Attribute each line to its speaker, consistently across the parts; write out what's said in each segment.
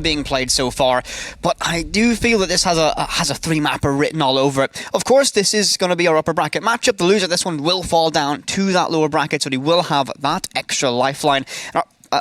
Speaker 1: being played so far, but I do feel that this has a three-mapper written all over it. Of course, this is going to be our upper bracket matchup. The loser of this one will fall down to that lower bracket, so they will have that extra lifeline.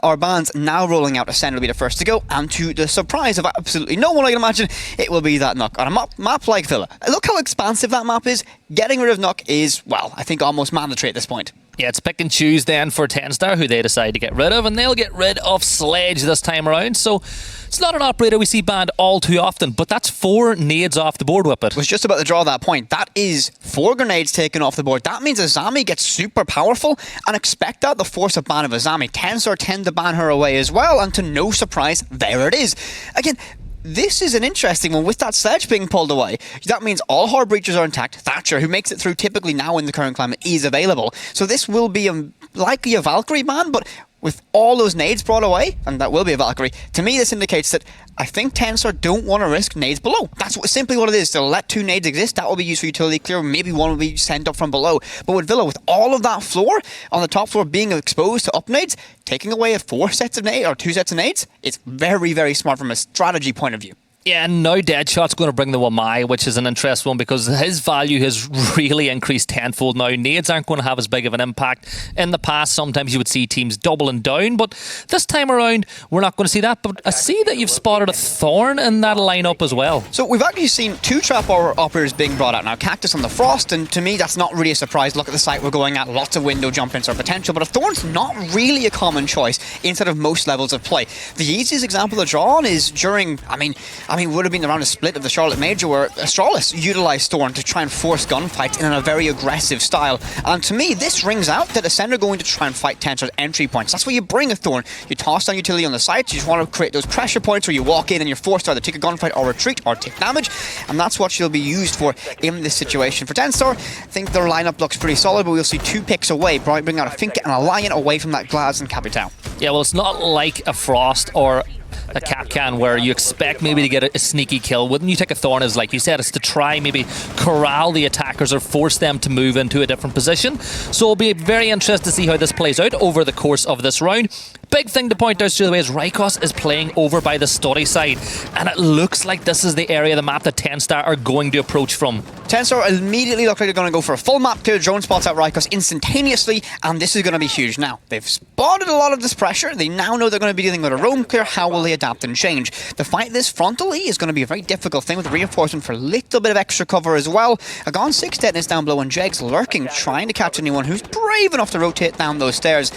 Speaker 1: Our band's now rolling out Ascend will be the first to go, and to the surprise of absolutely no one, I can imagine, it will be that Nook. On a map like Villa, look how expansive that map is. Getting rid of Nook is, well, I think almost mandatory at this point.
Speaker 2: Yeah, it's pick and choose then for TenStar, who they decide to get rid of, and they'll get rid of Sledge this time around. So it's not an operator we see banned all too often, but that's 4 nades off the board with it.
Speaker 1: Was just about to draw that point. That is 4 grenades taken off the board. That means Azami gets super powerful, and expect that the force of ban of Azami. TenStar tend to ban her away as well, and to no surprise, there it is. Again, this is an interesting one with that Sledge being pulled away. That means all Horde Breachers are intact. Thatcher, who makes it through typically now in the current climate, is available. So this will be likely a Valkyrie ban, but with all those nades brought away, and that will be a Valkyrie, to me this indicates that I think TenStar don't want to risk nades below. That's simply what it is. They'll let 2 nades exist. That will be used for utility clear. Maybe one will be sent up from below. But with Villa, with all of that floor on the top floor being exposed to up nades, taking away 4 sets of nades or 2 sets of nades, it's very, very smart from a strategy point of view.
Speaker 2: Yeah, and now Deadshot's going to bring the Wamai, which is an interesting one because his value has really increased tenfold now. Nades aren't going to have as big of an impact. In the past, sometimes you would see teams doubling down, but this time around, we're not going to see that. But I see that you've spotted a Thorn in that lineup as well.
Speaker 1: So we've actually seen 2 trap operators being brought out now. Cactus on the Frost, and to me, that's not really a surprise. Look at the site we're going at. Lots of window jump-ins are potential, but a Thorn's not really a common choice inside of most levels of play. The easiest example to draw on is during, I mean, would have been around a split of the Charlotte Major where Astralis utilised Thorn to try and force gunfights in a very aggressive style. And to me, this rings out that Ascend are going to try and fight TenStar's entry points. That's where you bring a Thorn. You toss down utility on the site. You just want to create those pressure points where you walk in and you're forced to either take a gunfight or retreat or take damage. And that's what she'll be used for in this situation. For TenStar, I think their lineup looks pretty solid, but we'll see 2 picks away. Bring out a Finka and a Lion away from that Glaz and Capital.
Speaker 2: Yeah, well, it's not like a Frost or a Capcan where you expect maybe to get a sneaky kill. When you take a Thorn, is like you said, it's to try maybe corral the attackers or force them to move into a different position. So it'll be very interesting to see how this plays out over the course of this round. Big thing to point out straight away is Rykos is playing over by the study side, and it looks like this is the area of the map that TenStar are going to approach from.
Speaker 1: TenStar immediately look like they're going to go for a full map clear. Drone spots out Rykos instantaneously, and this is going to be huge. Now, they've spotted a lot of this pressure. They now know they're going to be dealing with a roam clear. How will they adapt and change? To fight this frontally is going to be a very difficult thing, with reinforcement for a little bit of extra cover as well. A Gone 6 detoness down below, and Jegs lurking, trying to catch anyone who's brave enough to rotate down those stairs.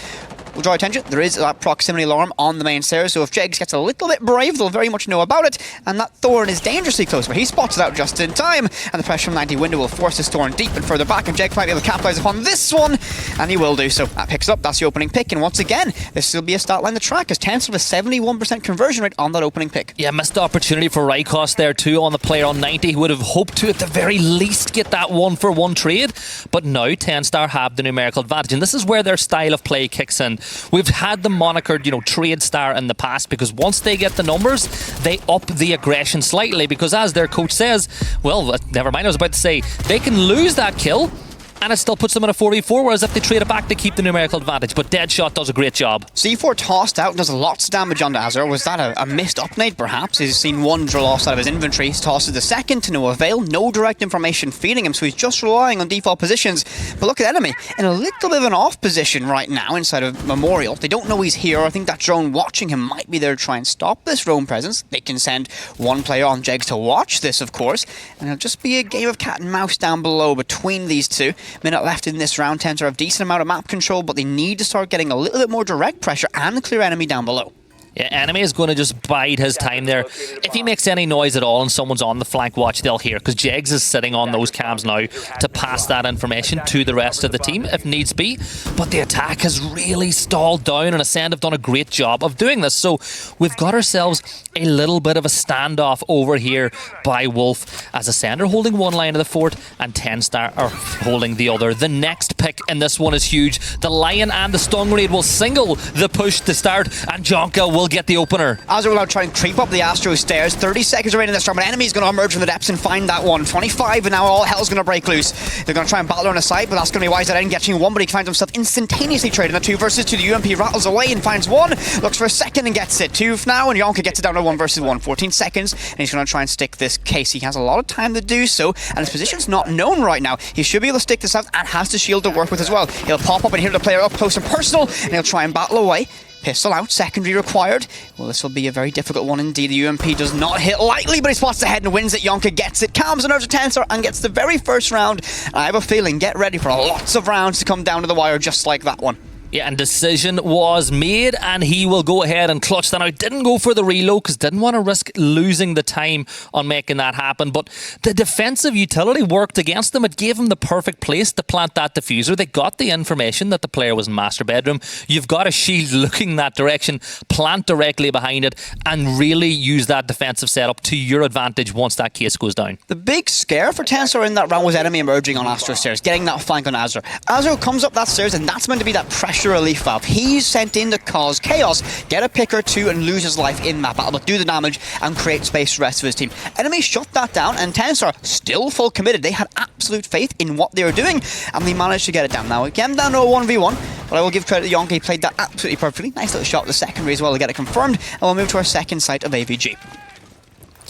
Speaker 1: We'll draw attention, there is that proximity alarm on the main stairs, so if Jegs gets a little bit brave, they'll very much know about it, and that Thorn is dangerously close, but he spots it out just in time, and the pressure from 90 window will force this Thorn deep and further back, and Jegs might be able to capitalize upon this one, and he will do so. That picks up, that's the opening pick, and once again, this will be a start line the track, as TenStar with a 71% conversion rate on that opening pick.
Speaker 2: Yeah, missed opportunity for Rykos there too on the player on 90. He would have hoped to at the very least get that 1-for-1 trade, but now TenStar have the numerical advantage, and this is where their style of play kicks in. We've had the monikered, trade star in the past, because once they get the numbers, they up the aggression slightly, because as their coach says, well, never mind, I was about to say, they can lose that kill and it still puts them in a 4v4, whereas if they trade it back, they keep the numerical advantage. But Deadshot does a great job.
Speaker 1: C4 tossed out, does lots of damage onto Azure. Was that a missed upnade, perhaps? He's seen one drill lost out of his inventory. He tosses the second to no avail. No direct information feeding him, so he's just relying on default positions. But look at enemy, in a little bit of an off position right now inside of Memorial. They don't know he's here. I think that drone watching him might be there to try and stop this roam presence. They can send one player on Jegs to watch this, of course, and it'll just be a game of cat and mouse down below between these two. Minute left in this round. TenStar have decent amount of map control, but they need to start getting a little bit more direct pressure and clear enemy down below.
Speaker 2: Yeah, enemy is going to just bide his time there. If he makes any noise at all and someone's on the flank watch, they'll hear, because Jegs is sitting on those cams now to pass that information to the rest of the team if needs be. But the attack has really stalled down, and Ascend have done a great job of doing this. So we've got ourselves a little bit of a standoff over here by Wolf, as Ascend are holding one line of the fort and TenStar are holding the other. The next pick in this one is huge. The Lion and the Stung Raid will single the push to start, and Jonka will will get the opener.
Speaker 1: Azure will now try and creep up the Astro stairs. 30 seconds remaining in this round, but Enemy is going to emerge from the depths and find that one. 25, and now all hell's going to break loose. They're going to try and battle on the side, but that's going to be YZN getting one, but he finds himself instantaneously trading a 2 versus 2. The UMP rattles away and finds one. Looks for a second and gets it. 2 now, and Yonka gets it down to 1 versus 1. 14 seconds, and he's going to try and stick this case. He has a lot of time to do so, and his position's not known right now. He should be able to stick this out and has the shield to work with as well. He'll pop up and hear the player up close and personal, and he'll try and battle away. Pistol out, secondary required. Well, this will be a very difficult one indeed. The UMP does not hit lightly, but he spots the head and wins it. Yonka gets it, calms the nerves of Tensor and gets the very first round. And I have a feeling, get ready for lots of rounds to come down to the wire just like that one.
Speaker 2: Yeah, and decision was made, and he will go ahead and clutch that out. Didn't go for the reload because didn't want to risk losing the time on making that happen. But the defensive utility worked against them. It gave him the perfect place to plant that diffuser. They got the information that the player was in master bedroom. You've got a shield looking that direction, plant directly behind it, and really use that defensive setup to your advantage once that case goes down.
Speaker 1: The big scare for Tensor in that round was Enemy emerging on Astro stairs, getting that flank on Azure. Azure comes up that stairs, and that's meant to be that pressure relief valve. He's sent in to cause chaos, get a pick or two and lose his life in that battle, but do the damage and create space for the rest of his team. Enemy shut that down, and Tensor still full committed. They had absolute faith in what they were doing, and they managed to get it down. Now it came down to a 1v1, but I will give credit to Yonka. He played that absolutely perfectly. Nice little shot with the secondary as well to get it confirmed, and we'll move to our second site of AVG.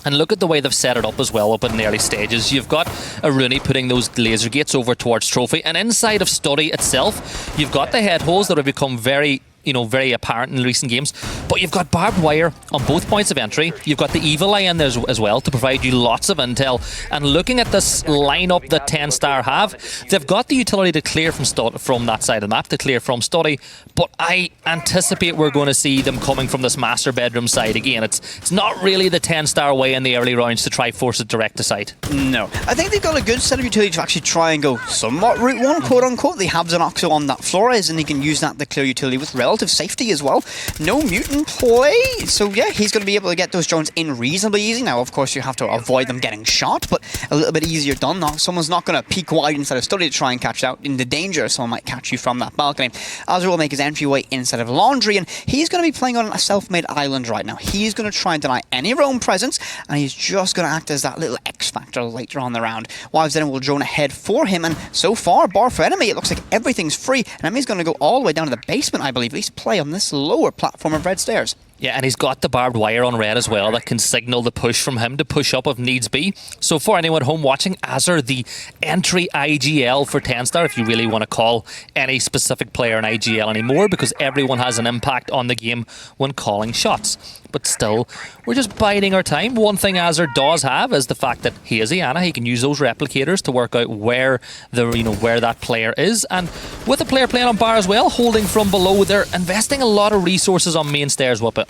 Speaker 2: And look at the way they've set it up as well up in the early stages. You've got a Rooney putting those laser gates over towards Trophy, and inside of Study itself, you've got the head holes that have become very apparent in recent games, but you've got barbed wire on both points of entry. You've got the Evil Eye in there as well to provide you lots of intel. And looking at this lineup that 10-star have, they've got the utility to clear from that side of the map, to clear from Study, but I anticipate we're going to see them coming from this master bedroom side again. It's not really the 10-star way in the early rounds to try force it direct to site.
Speaker 1: No. I think they've got a good set of utility to actually try and go somewhat route 1, quote unquote. They have Zenoxo on that Flores, and he can use that to clear utility with relative safety as well. No mutant play, so yeah, he's going to be able to get those drones in reasonably easy. Now, of course, you have to avoid them getting shot, but a little bit easier done. Now, someone's not going to peek wide inside of Study to try and catch out in the danger. Someone might catch you from that balcony. Azure will make his entryway inside of Laundry, and he's going to be playing on a self-made island right now. He's going to try and deny any roam presence, and he's just going to act as that little X-factor later on the round. Then will drone ahead for him, and so far, bar for Enemy, it looks like everything's free, and Enemy's going to go all the way down to the basement, I believe, at least play on this lower platform of red stairs.
Speaker 2: Yeah, and he's got the barbed wire on red as well that can signal the push from him to push up if needs be. So for anyone home watching, Azure, the entry IGL for 10-star, if you really want to call any specific player an IGL anymore, because everyone has an impact on the game when calling shots. But still, we're just biding our time. One thing Azure does have is the fact that he is Iana. He can use those replicators to work out where where that player is. And with the player playing on bar as well, holding from below, they're investing a lot of resources on main stairs, Whippet.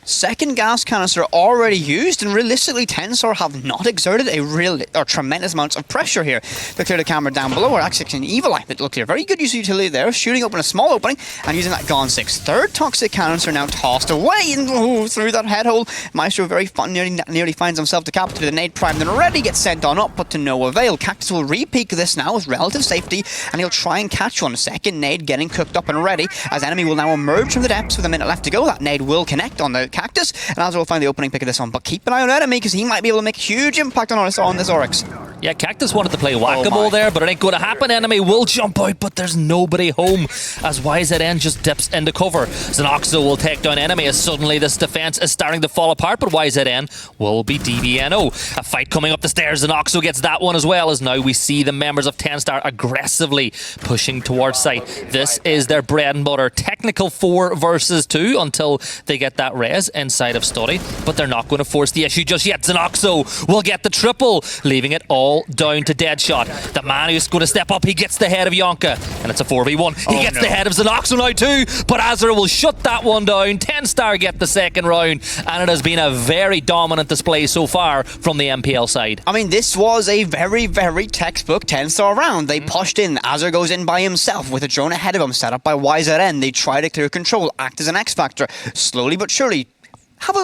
Speaker 1: Second gas canister already used, and realistically Tensor have not exerted a tremendous amounts of pressure here to clear the camera down below. Or actually an Evil Eye that look here. Very good use of utility there, shooting open a small opening and using that Gone 6. Third toxic canister now tossed away and through that head hole. Maestro very fun, nearly finds himself decapitated. The nade primed and already gets sent on up, but to no avail. Cactus will re-peek this now with relative safety, and he'll try and catch one. Second nade getting cooked up and ready, as Enemy will now emerge from the depths with a minute left to go. That nade will connect on the Cactus, and Azure will find the opening pick of this one, but keep an eye on Enemy because he might be able to make a huge impact on this Oryx.
Speaker 2: Yeah, Cactus wanted to play whack-a-mole there, but it ain't going to happen. Enemy will jump out, but there's nobody home as YZN just dips into cover. Zenoxo will take down Enemy as suddenly this defense is starting to fall apart, but YZN will be DBNO. A fight coming up the stairs. Zenoxo gets that one as well, as now we see the members of 10-star aggressively pushing towards site. This is their bread and butter. Technical 4 versus 2 until they get that res inside of Study, but they're not going to force the issue just yet. Zenoxo will get the triple, leaving it all down to Deadshot. The man who's going to step up, he gets the head of Yonka, and it's a 4v1. He gets the head of Zenoxo now too, but Azure will shut that one down. 10-star get the second round, and it has been a very dominant display so far from the MPL side.
Speaker 1: I mean, this was a very, very textbook 10-star round. They pushed in. Azure goes in by himself with a drone ahead of him set up by YZN. They try to clear control, act as an X-Factor. Slowly but surely,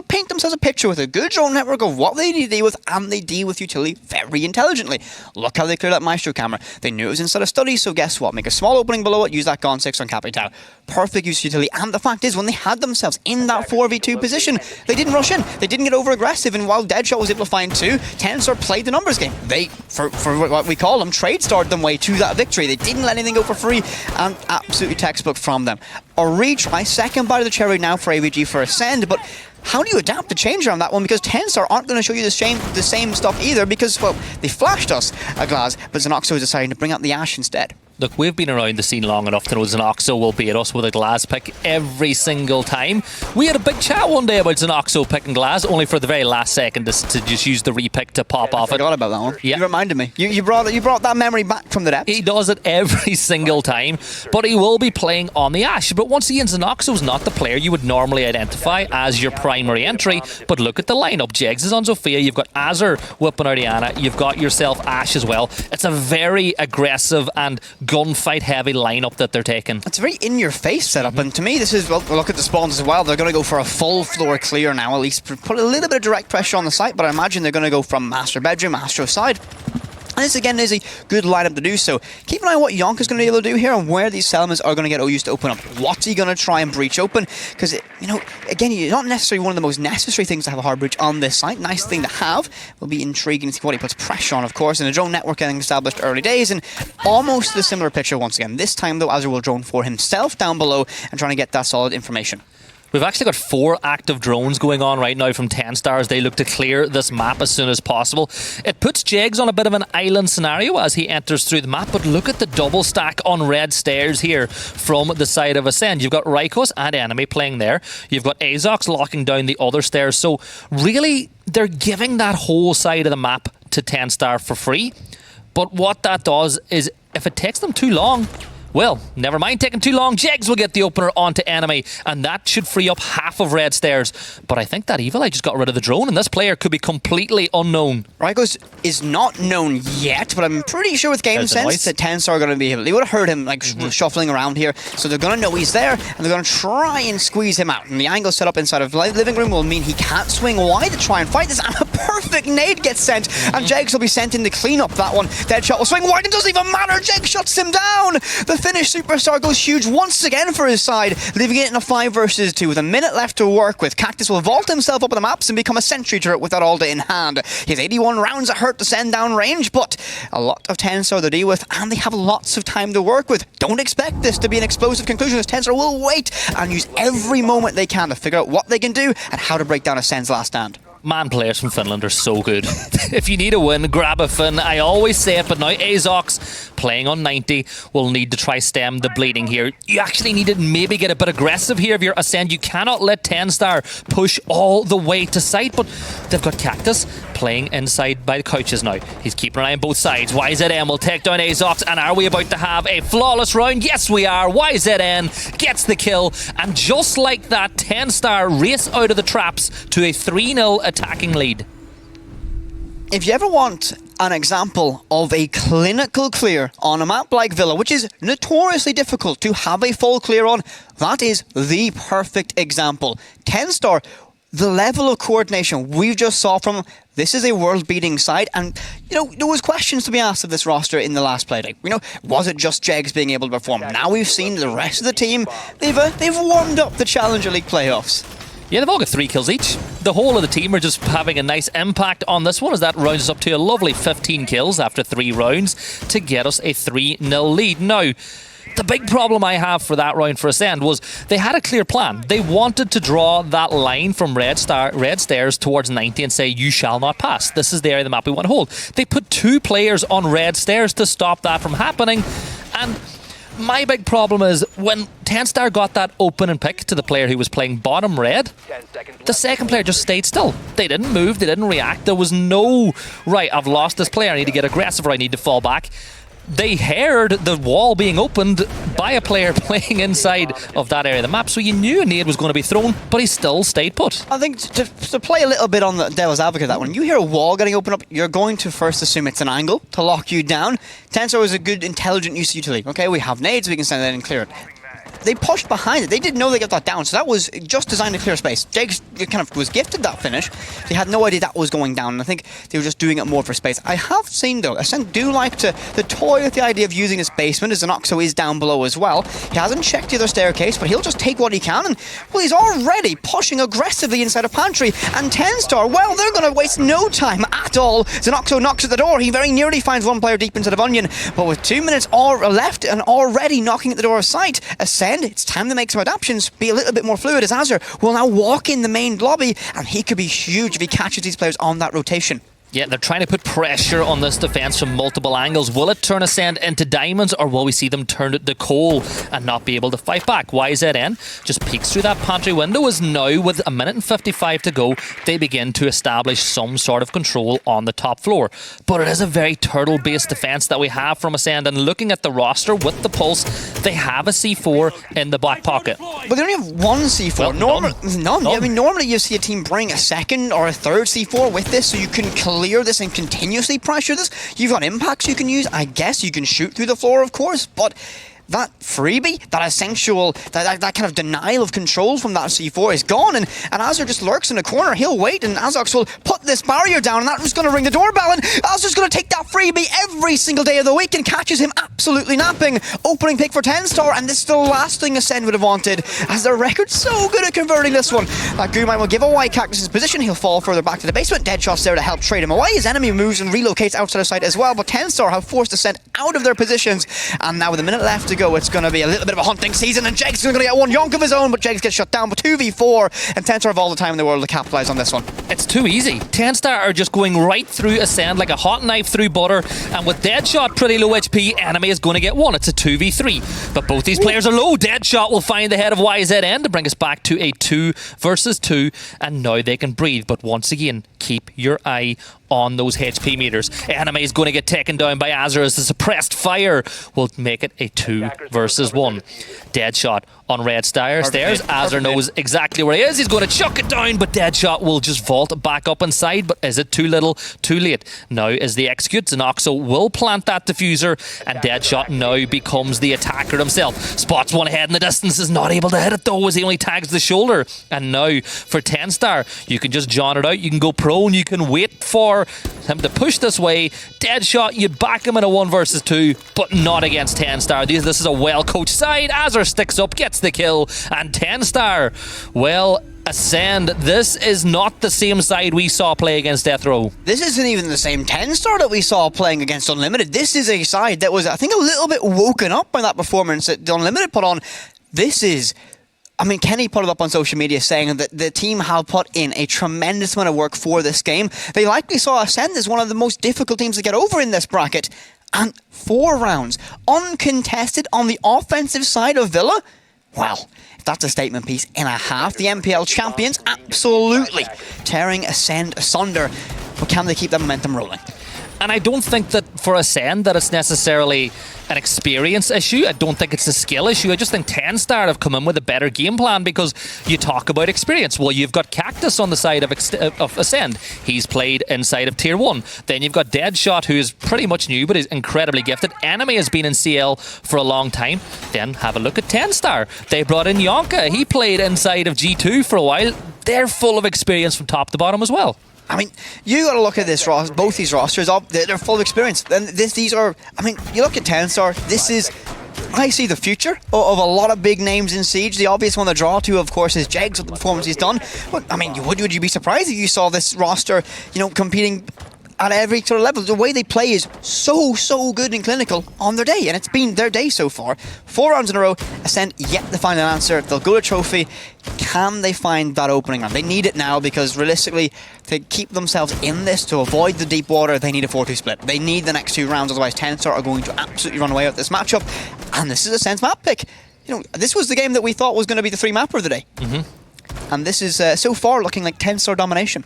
Speaker 1: paint themselves a picture with a good drone network of what they need to deal with, and they deal with utility very intelligently. Look how they cleared that Maestro camera. They knew it was inside a study, so guess what? Make a small opening below it, use that Gone 6 on Capital. Perfect use of utility, and the fact is, when they had themselves in that 4v2 position, they didn't rush in, they didn't get over aggressive, and while Deadshot was able to find 2, Tensor played the numbers game. They, for what we call them, trade started them way to that victory. They didn't let anything go for free, and absolutely textbook from them. A retry, second bite of the cherry now for AVG for Ascend, but how do you adapt the change around that one? Because Tensor aren't going to show you the same stuff either, because, well, they flashed us a Glass, but Xenoxo is deciding to bring out the Ash instead.
Speaker 2: Look, we've been around the scene long enough to know Xenoxo will beat us with a Glass pick every single time. We had a big chat one day about Xenoxo picking Glass, only for the very last second to just use the repick to pop off it.
Speaker 1: I forgot about that one.
Speaker 2: Yeah.
Speaker 1: You reminded me. You brought that memory back from the depths.
Speaker 2: He does it every single time, but he will be playing on the Ash. But once again, Xenoxo's not the player you would normally identify as your primary entry. But look at the lineup. Jegs is on Zofia, you've got Azur whipping out Iana, you've got yourself Ash as well. It's a very aggressive and gunfight heavy lineup that they're taking.
Speaker 1: It's a very in-your-face setup, and to me this is, well, look at the spawns as well. They're going to go for a full floor clear now, at least put a little bit of direct pressure on the site, but I imagine they're going to go from Master Bedroom, Astro side. And this again is a good lineup to do so. Keep an eye on what Yonk's going to be able to do here and where these settlements are going to get OUs to open up. What's he going to try and breach open? Because, you know, again, it's not necessarily one of the most necessary things to have a hard breach on this site. Nice thing to have. Will be intriguing to see what he puts pressure on, of course. And the drone network getting established early days, and almost the similar picture once again. This time, though, Azur will drone for himself down below and trying to get that solid information.
Speaker 2: We've actually got 4 active drones going on right now from 10 stars. They look to clear this map as soon as possible. It puts Jegs on a bit of an island scenario as he enters through the map, but look at the double stack on red stairs here from the side of Ascend. You've got Rykos and Enemy playing there. You've got Azox locking down the other stairs. So really, they're giving that whole side of the map to 10 star for free. But what that does is, if it takes them too long, well, never mind taking too long. Jegs will get the opener onto Enemy, and that should free up half of red stairs. But I think that Evil Eye just got rid of the drone, and this player could be completely unknown.
Speaker 1: Rykos is not known yet, but I'm pretty sure with game sense that Tensor are going to be able. They would have heard him like shuffling around here, so they're going to know he's there, and they're going to try and squeeze him out. And the angle set up inside of living room will mean he can't swing wide to try and fight this. And a perfect nade gets sent, and Jegs will be sent in to clean up that one. Deadshot will swing wide, it doesn't even matter. Jegs shuts him down. The Finnish superstar goes huge once again for his side, leaving it in a 5 versus 2 with a minute left to work with. Cactus will vault himself up on the maps and become a sentry turret with that all day in hand. He has 81 rounds that hurt to send down range, but a lot of Tensor to deal with, and they have lots of time to work with. Don't expect this to be an explosive conclusion, as Tensor will wait and use every moment they can to figure out what they can do and how to break down Ascend's last stand.
Speaker 2: Man, players from Finland are so good. If you need a win, grab a Finn. I always say it, but now Azox, playing on 90, will need to try stem the bleeding here. You actually need to maybe get a bit aggressive here if you're Ascend. You cannot let 10 star push all the way to site, but they've got Cactus playing inside by the couches now. He's keeping an eye on both sides. YZN will take down Azox, and are we about to have a flawless round? Yes, we are. YZN gets the kill, and just like that, 10 star race out of the traps to a 3-0 attacking lead.
Speaker 1: If you ever want an example of a clinical clear on a map like Villa, which is notoriously difficult to have a full clear on, that is the perfect example. 10 star, the level of coordination we've just saw from them, this is a world-beating side, and you know there was questions to be asked of this roster in the last play day. You know, was it just Jegs being able to perform? Now we've seen the rest of the team. They've warmed up the Challenger League playoffs.
Speaker 2: Yeah, they've all got 3 kills each. The whole of the team are just having a nice impact on this one, as that rounds us up to a lovely 15 kills after 3 rounds to get us a 3-0 lead. Now, the big problem I have for that round for Ascend was they had a clear plan. They wanted to draw that line from red stairs towards 90 and say, you shall not pass. This is the area of the map we want to hold. They put 2 players on red stairs to stop that from happening, and my big problem is when 10 star got that open and pick to the player who was playing bottom red, the second player just stayed still. They didn't move, they didn't react. There was no, right, I've lost this player, I need to get aggressive or I need to fall back. They heard the wall being opened by a player playing inside of that area of the map, so you knew a nade was going to be thrown, but he still stayed put.
Speaker 1: I think to play a little bit on the devil's advocate of that one, you hear a wall getting opened up, you're going to first assume it's an angle to lock you down. Tensor is a good, intelligent use of utility. Okay, we have nades, we can send that and clear it. they pushed behind it. They didn't know they got that down, so that was just designed to clear space. Jags kind of was gifted that finish. They had no idea that was going down, and I think they were just doing it more for space. I have seen, though, Ascend do like to toy with the idea of using his basement, as Zenoxo is down below as well. He hasn't checked the other staircase, but he'll just take what he can, and, well, he's already pushing aggressively inside of Pantry, and 10-star, well, they're going to waste no time at all. Zenoxo knocks at the door. He very nearly finds one player deep inside of Onion, but with 2 minutes all left and already knocking at the door of sight, Ascend, it's time to make some adaptations, be a little bit more fluid, as Azure will now walk in the main lobby, and he could be huge if he catches these players on that rotation.
Speaker 2: Yeah, they're trying to put pressure on this defense from multiple angles. Will it turn Ascend into diamonds, or will we see them turn it to coal and not be able to fight back? YZN just peeks through that pantry window, as now, with 1 minute and 55 to go, they begin to establish some sort of control on the top floor. But it is a very turtle-based defense that we have from Ascend, and looking at the roster with the pulse, they have a C4 in the back pocket.
Speaker 1: But they only have one C4.
Speaker 2: Well, none.
Speaker 1: I mean, normally you see a team bring a second or a third C4 with this, so you can clear this and continuously pressure this. You've got impacts you can use. I guess you can shoot through the floor, of course, but that freebie, that essential, that kind of denial of control from that C4 is gone, and Azure just lurks in the corner. He'll wait, and Azox will put this barrier down, and that was going to ring the doorbell, and Azure's going to take that freebie every single day of the week and catches him absolutely napping. Opening pick for 10-star, and this is the last thing Ascend would have wanted, as their record's so good at converting this one. Gumine will give away Cactus's position. He'll fall further back to the basement. Deadshot's there to help trade him away. His enemy moves and relocates outside of sight as well, but 10-star have forced Ascend out of their positions, and now with a minute left to go, it's going to be a little bit of a hunting season, and Jegs is going to get one yonk of his own, but Jegs gets shut down. But 2v4, and 10-star have all the time in the world to capitalise on this one.
Speaker 2: It's too easy. 10-star are just going right through Ascend like a hot knife through butter, and with Deadshot pretty low HP, enemy is going to get one. It's a 2v3, but both these players are low. Deadshot will find the head of YZN to bring us back to a 2 versus 2, and now they can breathe. But once again, keep your eye on those HP meters. Enemy is going to get taken down by Azure, as the suppressed fire will make it a 2 versus 1. Deadshot on red stairs. Azure knows exactly where he is. He's going to chuck it down, but Deadshot will just vault back up inside. But is it too little, too late? Now is the execute. Zenoxo will plant that diffuser, and Deadshot now becomes the attacker himself. Spots one head in the distance, is not able to hit it though, as he only tags the shoulder. And now for 10-star, you can just john it out. You can go prone. You can wait for him to push this way. Deadshot, you back him in a 1 versus 2, but not against 10-star. This is a well-coached side. Azure sticks up, gets the kill, and 10-star, well, Ascend, this is not the same side we saw play against Death Row.
Speaker 1: This isn't even the same 10-star that we saw playing against Unlimited. This is a side that was, I think, a little bit woken up by that performance that Unlimited put on. This is... I mean, Kenny put it up on social media saying that the team have put in a tremendous amount of work for this game. They likely saw Ascend as one of the most difficult teams to get over in this bracket. And 4 rounds, uncontested on the offensive side of Villa? Well, if that's a statement piece and a half. The MPL champions absolutely tearing Ascend asunder. But can they keep that momentum rolling?
Speaker 2: And I don't think that for Ascend that it's necessarily an experience issue. I don't think it's a skill issue. I just think 10-star have come in with a better game plan, because you talk about experience. Well, you've got Cactus on the side of Ascend. He's played inside of Tier 1. Then you've got Deadshot, who is pretty much new, but is incredibly gifted. Enemy has been in CL for a long time. Then have a look at 10-star. They brought in Yonka. He played inside of G2 for a while. They're full of experience from top to bottom as well.
Speaker 1: I mean, you got to look at this both these rosters. They're full of experience. And these are. I mean, you look at 10-star. This is. I see the future of a lot of big names in Siege. The obvious one to draw to, of course, is Jegs with the performance he's done. But I mean, would you be surprised if you saw this roster, competing at every sort of level? The way they play is so good and clinical on their day, and it's been their day so far. 4 rounds in a row. Ascend yet to find an answer. They'll go to trophy. Can they find that opening round? They need it now, because realistically, to keep themselves in this, to avoid the deep water, they need a 4-2 split. They need the next 2 rounds, otherwise 10-star are going to absolutely run away with this matchup. And this is Ascend's map pick. This was the game that we thought was going to be the 3 mapper of the day. And this is so far looking like 10-star domination.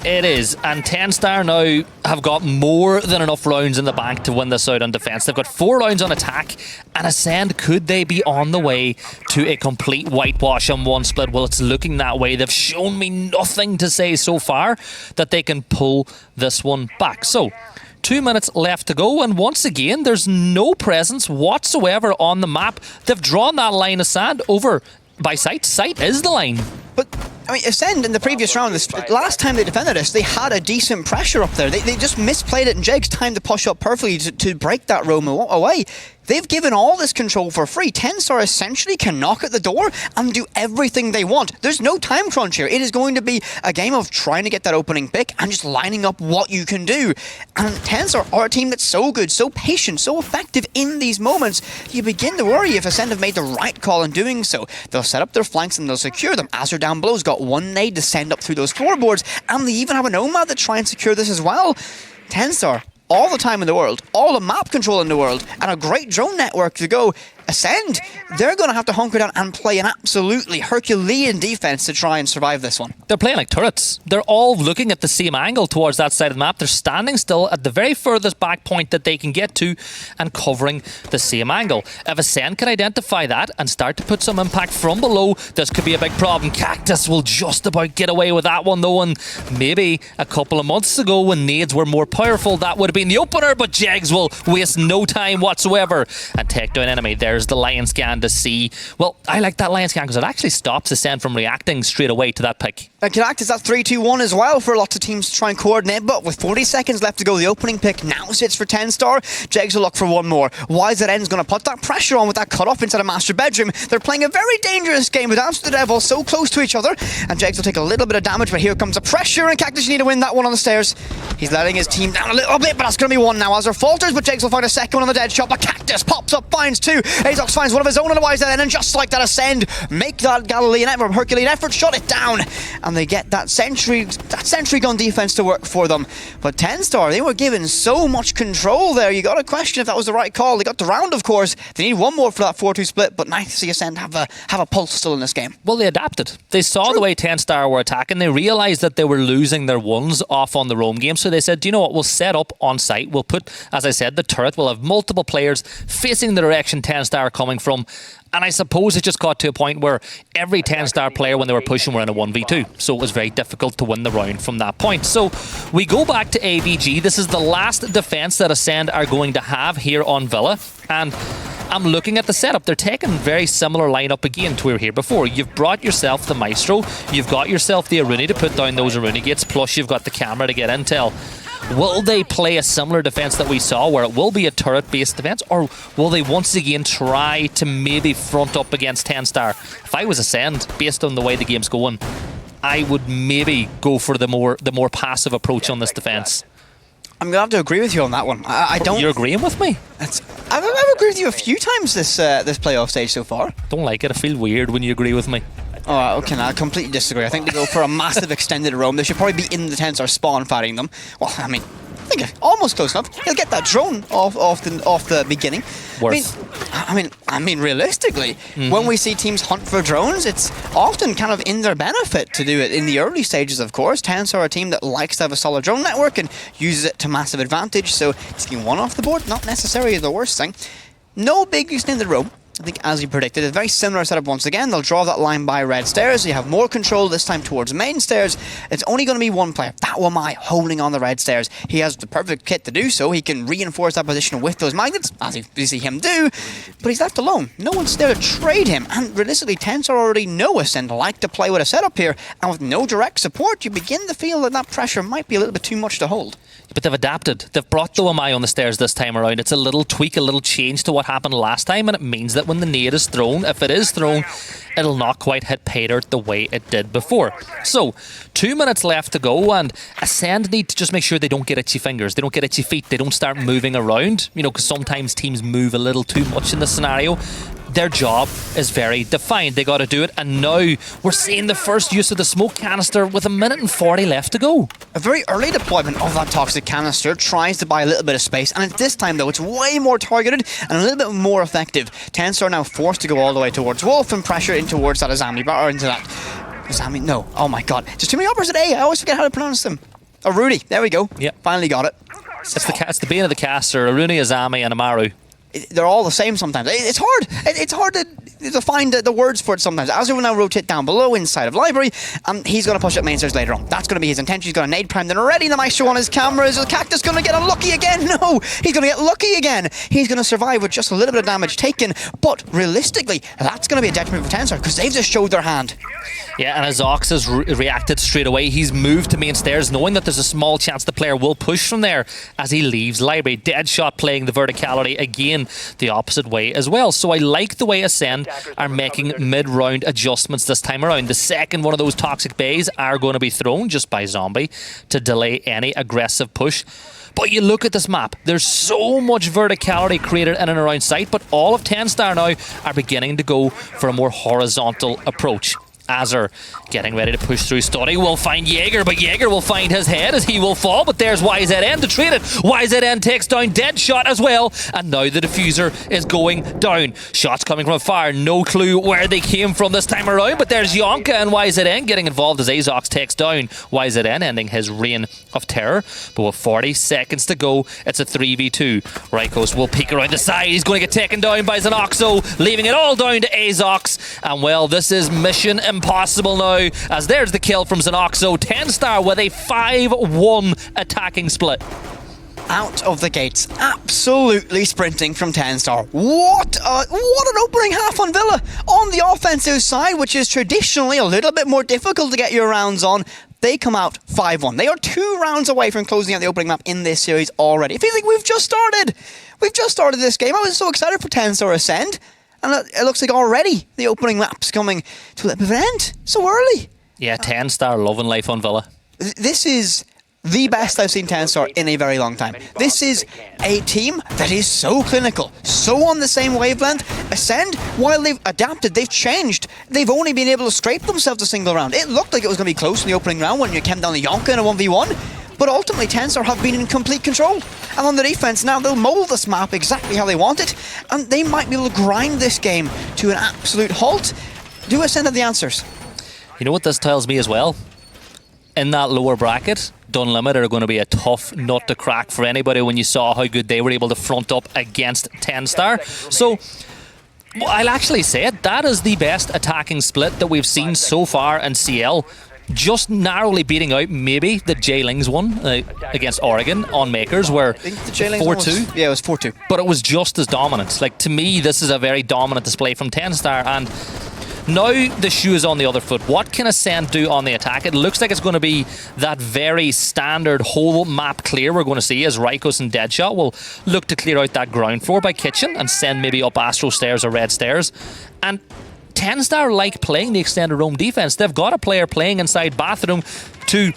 Speaker 2: It is, and 10-star now have got more than enough rounds in the bank to win this out on defense. They've got 4 rounds on attack, and Ascend, could they be on the way to a complete whitewash on 1 split? Well, it's looking that way. They've shown me nothing to say so far that they can pull this one back. So, 2 minutes left to go, and once again, there's no presence whatsoever on the map. They've drawn that line of sand over by Sight. Sight is the line.
Speaker 1: But, I mean, Ascend in the previous round, last time they defended us, they had a decent pressure up there. They just misplayed it, and Jeg's timed to push up perfectly to break that roam away. They've given all this control for free. Tenstar essentially can knock at the door and do everything they want. There's no time crunch here. It is going to be a game of trying to get that opening pick and just lining up what you can do. And Tenstar are a team that's so good, so patient, so effective in these moments. You begin to worry if Ascend have made the right call in doing so. They'll set up their flanks and they'll secure them. Azure down below's got one nade to send up through those floorboards, and they even have a Nomad to try and secure this as well. Tenstar, all the time in the world, all the map control in the world, and a great drone network to go. Ascend, they're going to have to hunker down and play an absolutely Herculean defense to try and survive this one.
Speaker 2: They're playing like turrets. They're all looking at the same angle towards that side of the map. They're standing still at the very furthest back point that they can get to and covering the same angle. If Ascend can identify that and start to put some impact from below, this could be a big problem. Cactus will just about get away with that one though, and maybe a couple of months ago when nades were more powerful, that would have been the opener, but Jegs will waste no time whatsoever and take down enemy. There's the lion scan to see. Well, I like that lion scan because it actually stops Ascend from reacting straight away to that pick.
Speaker 1: And Galactus, that 3-2-1 as well for lots of teams to try and coordinate, but with 40 seconds left to go, the opening pick now sits for Tenstar. Jegs will look for one more. YZN's going to put that pressure on with that cut-off inside a master bedroom. They're playing a very dangerous game with Dance to the Devil so close to each other, and Jegs will take a little bit of damage, but here comes the pressure, and Cactus, you need to win that one on the stairs. He's letting his team down a little bit, but that's going to be one now. Azure falters, but Jegs will find a second one on the dead shot, but Cactus pops up, finds two. Azox finds one of his own on the YZN, and just like that, Ascend make that Galilean effort, Herculean effort, shut it down, and they get that sentry gun defense to work for them. But Tenstar, they were given so much control there. You got to question if that was the right call. They got the round, of course. They need one more for that 4-2 split, but nice to see Ascend have a pulse still in this game.
Speaker 2: Well, they adapted. They saw the way Tenstar were attacking. They realised that they were losing their ones off on the roam game, so they said, do you know what, we'll set up on site. We'll put, as I said, the turret. We'll have multiple players facing the direction Tenstar are coming from. And I suppose it just got to a point where every Tenstar player, when they were pushing, were in a 1v2. So it was very difficult to win the round from that point. So we go back to AVG. This is the last defense that Ascend are going to have here on Villa. And I'm looking at the setup. They're taking very similar lineup again to where we were here before. You've brought yourself the Maestro. You've got yourself the Aruni to put down those Aruni gates. Plus you've got the camera to get intel. Will they play a similar defense that we saw where it will be a turret-based defense, or will they once again try to maybe front up against Tenstar? If I was Ascend, based on the way the game's going, I would maybe go for the more passive approach on this defense.
Speaker 1: I'm going to have to agree with you on that one. I don't...
Speaker 2: You're agreeing with me?
Speaker 1: I've agreed with you a few times this playoff stage so far.
Speaker 2: Don't like it. I feel weird when you agree with me.
Speaker 1: Oh, okay, no, I completely disagree. I think they go for a massive extended roam. They should probably be in the Tenstar spawn fighting them. Well, I mean, I think almost close enough. He'll get that drone off the beginning. I mean, realistically, when we see teams hunt for drones, it's often kind of in their benefit to do it in the early stages, of course. Tenstar are a team that likes to have a solid drone network and uses it to massive advantage, so taking one off the board, not necessarily the worst thing. No big extended roam. I think, as you predicted, a very similar setup once again. They'll draw that line by red stairs, so you have more control this time towards main stairs. It's only going to be one player, that Wamai, holding on the red stairs. He has the perfect kit to do so. He can reinforce that position with those magnets, as you see him do, but he's left alone. No one's there to trade him, and realistically, Tenstar already know us and like to play with a setup here, and with no direct support, you begin to feel that pressure might be a little bit too much to hold.
Speaker 2: But they've adapted. They've brought the Wamai on the stairs this time around. It's a little tweak, a little change to what happened last time, and it means that when the nade is thrown, if it is thrown, it'll not quite hit pay dirt the way it did before. So, 2 minutes left to go, and Ascend need to just make sure they don't get itchy fingers, they don't get itchy feet, they don't start moving around, because sometimes teams move a little too much in this scenario. Their job is very defined. They got to do it, and now we're seeing the first use of the smoke canister with 1:40 left to go.
Speaker 1: A very early deployment of that toxic canister tries to buy a little bit of space, and at this time though it's way more targeted and a little bit more effective. Tenstar are now forced to go all the way towards Wolf and pressure in towards that Azami, or into that Azami. No, oh my god, there's too many uppers at A. I always forget how to pronounce them. Oh, Rudy, there we go.
Speaker 2: Yep.
Speaker 1: Finally got it.
Speaker 2: It's the bane of the caster, Aruni, Azami and Amaru.
Speaker 1: They're all the same sometimes. It's hard. It's hard to to find the words for it sometimes. Azure will now rotate down below inside of library, and he's going to push up main stairs later on. That's going to be his intention. He's got a nade primed and already the Maestro on his camera. Is the Cactus going to get unlucky again? No, he's going to get lucky again. He's going to survive with just a little bit of damage taken, but realistically, that's going to be a detriment for Tensor because they've just showed their hand.
Speaker 2: Yeah, and as Ox has reacted straight away, he's moved to main stairs, knowing that there's a small chance the player will push from there as he leaves library. Deadshot playing the verticality again the opposite way as well. So I like the way Ascend are making mid-round adjustments this time around. The second one of those toxic bays are going to be thrown just by Zombie to delay any aggressive push. But you look at this map, there's so much verticality created in and around site, but all of 10 Star now are beginning to go for a more horizontal approach. Azure getting ready to push through. Study will find Jaeger, but Jaeger will find his head as he will fall. But there's YZN to trade it. YZN takes down Deadshot as well. And now the diffuser is going down. Shots coming from afar. No clue where they came from this time around. But there's Yonka and YZN getting involved as Azox takes down YZN, ending his reign of terror. But with 40 seconds to go, it's a 3v2. Rykos will peek around the side. He's going to get taken down by Xenoxo, leaving it all down to Azox. And well, this is mission impossible now, as there's the kill from Xenoxo. 10 Star with a 5-1 attacking split.
Speaker 1: Out of the gates, absolutely sprinting from 10 Star. What an opening half on Villa. On the offensive side, which is traditionally a little bit more difficult to get your rounds on, they come out 5-1. They are 2 rounds away from closing out the opening map in this series already. It feels like we've just started. We've just started this game. I was so excited for 10 Star Ascend. And it looks like already the opening map's coming to a little bit of an end. So early.
Speaker 2: Yeah, 10 Star loving life on Villa.
Speaker 1: This is the best I've seen 10 Star in a very long time. This is a team that is so clinical, so on the same wavelength. Ascend, while they've adapted, they've changed. They've only been able to scrape themselves a single round. It looked like it was going to be close in the opening round when you came down the Yonka in a 1v1. But ultimately, 10 Star have been in complete control. And on the defense now, they'll mold this map exactly how they want it. And they might be able to grind this game to an absolute halt. Do Ascend have the answers?
Speaker 2: You know what this tells me as well? In that lower bracket, Dunlimited are going to be a tough nut to crack for anybody when you saw how good they were able to front up against 10 Star. So I'll actually say it, that is the best attacking split that we've seen so far in CL. Just narrowly beating out maybe the J-Lings one against Oregon on Makers, where 4-2.
Speaker 1: Yeah, it was 4-2.
Speaker 2: But it was just as dominant. Like, to me, this is a very dominant display from 10 Star, and now the shoe is on the other foot. What can Ascend do on the attack? It looks like it's going to be that very standard whole map clear we're going to see as Rykos and Deadshot will look to clear out that ground floor by Kitchen and send maybe up Astro Stairs or Red Stairs. And 10 Star like playing the extended roam defense. They've got a player playing inside Bathroom to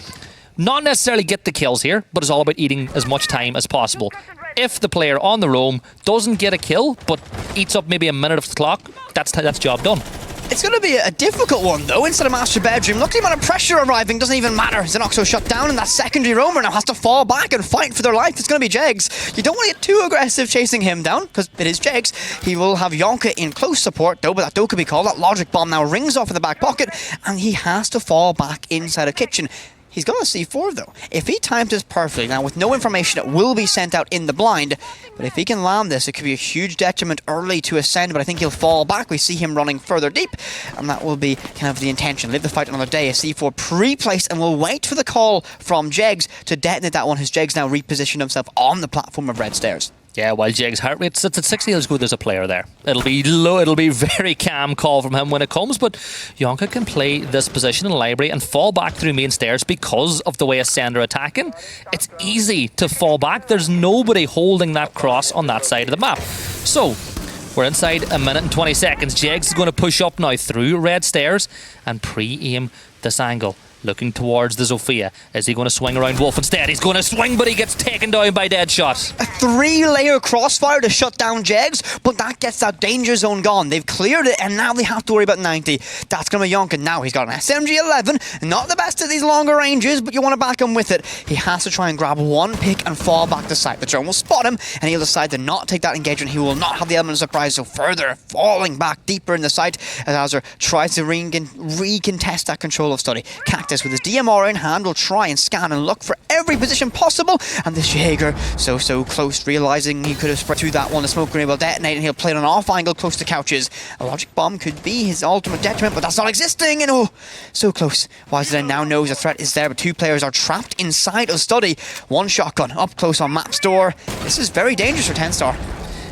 Speaker 2: not necessarily get the kills here, but it's all about eating as much time as possible. If the player on the roam doesn't get a kill, but eats up maybe a minute of the clock, that's job done.
Speaker 1: It's going to be a difficult one, though, instead of Master Bedroom. Look at the amount of pressure arriving, doesn't even matter. Xenoxo shut down, and that secondary roamer now has to fall back and fight for their life. It's going to be Jegs. You don't want to get too aggressive chasing him down, because it is Jegs. He will have Yonka in close support, though, but that don't could be called. That logic bomb now rings off in the back pocket, and he has to fall back inside of Kitchen. He's got a C4 though. If he timed this perfectly, now with no information, it will be sent out in the blind, but if he can land this, it could be a huge detriment early to Ascend, but I think he'll fall back. We see him running further deep, and that will be kind of the intention. Live the fight another day. A C4 pre-placed, and we'll wait for the call from Jegs to detonate that one, as Jegs now repositioned himself on the platform of Red Stairs.
Speaker 2: Yeah, while Jegs' heart rate sits at 60, let's go, there's a player there. It'll be low, it'll be very calm call from him when it comes, but Yonka can play this position in the library and fall back through main stairs because of the way Ascend are attacking. It's easy to fall back. There's nobody holding that cross on that side of the map. So, we're inside a minute and 20 seconds. Jegs is going to push up now through Red Stairs and pre-aim this angle. Looking towards the Zofia. Is he going to swing around Wolf instead? He's going to swing, but he gets taken down by Deadshot.
Speaker 1: A 3-layer crossfire to shut down Jegs, but that gets that danger zone gone. They've cleared it, and now they have to worry about 90. That's going to be Yonka. Now he's got an SMG-11. Not the best at these longer ranges, but you want to back him with it. He has to try and grab one pick and fall back to site. The drone will spot him, and he'll decide to not take that engagement. He will not have the element of surprise, so further falling back deeper in the site as Azure tries to recontest that control of Study. Cactus with his DMR in hand will try and scan and look for every position possible, and this Jaeger so close, realizing he could have spread through that one. The smoke grenade will detonate and he'll play it on off angle close to couches. A logic bomb could be his ultimate detriment, but that's not existing, and oh, so close. YZN now knows a threat is there, but two players are trapped inside of study. One shotgun up close on map's door. This is very dangerous for TenStar.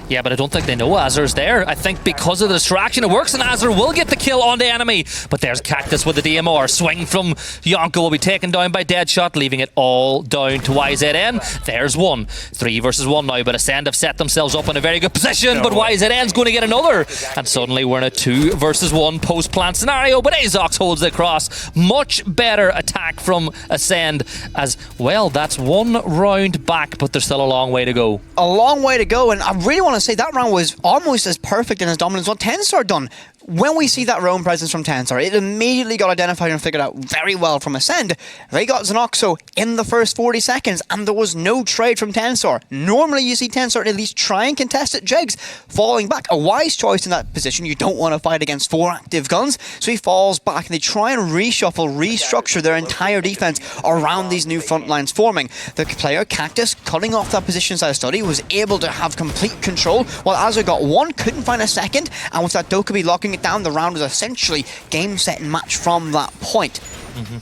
Speaker 2: Yeah, but I don't think they know Azur's there. I think because of the distraction it works, and Azur will get the kill on the enemy. But there's Cactus with the DMR. Swing from Yonko will be taken down by Deadshot, leaving it all down to YZN. There's one. 3 versus 1 now, but Ascend have set themselves up in a very good position, but YZN's going to get another. And suddenly we're in a 2 versus 1 post-plant scenario, but Azox holds it across. Much better attack from Ascend as well. That's 1 round back, but there's still a long way to go.
Speaker 1: A long way to go, and I really want to say that round was almost as perfect and as dominant as what TenStar done. When we see that roam presence from TenStar, it immediately got identified and figured out very well from Ascend. They got Xenoxo in the first 40 seconds, and there was no trade from TenStar. Normally you see TenStar at least try and contest it. Jegs falling back, a wise choice in that position. You don't want to fight against 4 active guns, so he falls back and they try and reshuffle, restructure their entire defense around these new front lines forming. The player, Cactus, cutting off that position side of study, was able to have complete control, while Azur got 1, couldn't find a second, and with that Dokkaebi locking it down, the round was essentially game, set, and match from that point.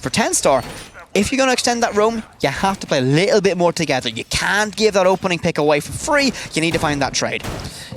Speaker 1: For TenStar, if you're going to extend that roam, you have to play a little bit more together. You can't give that opening pick away for free. You need to find that trade.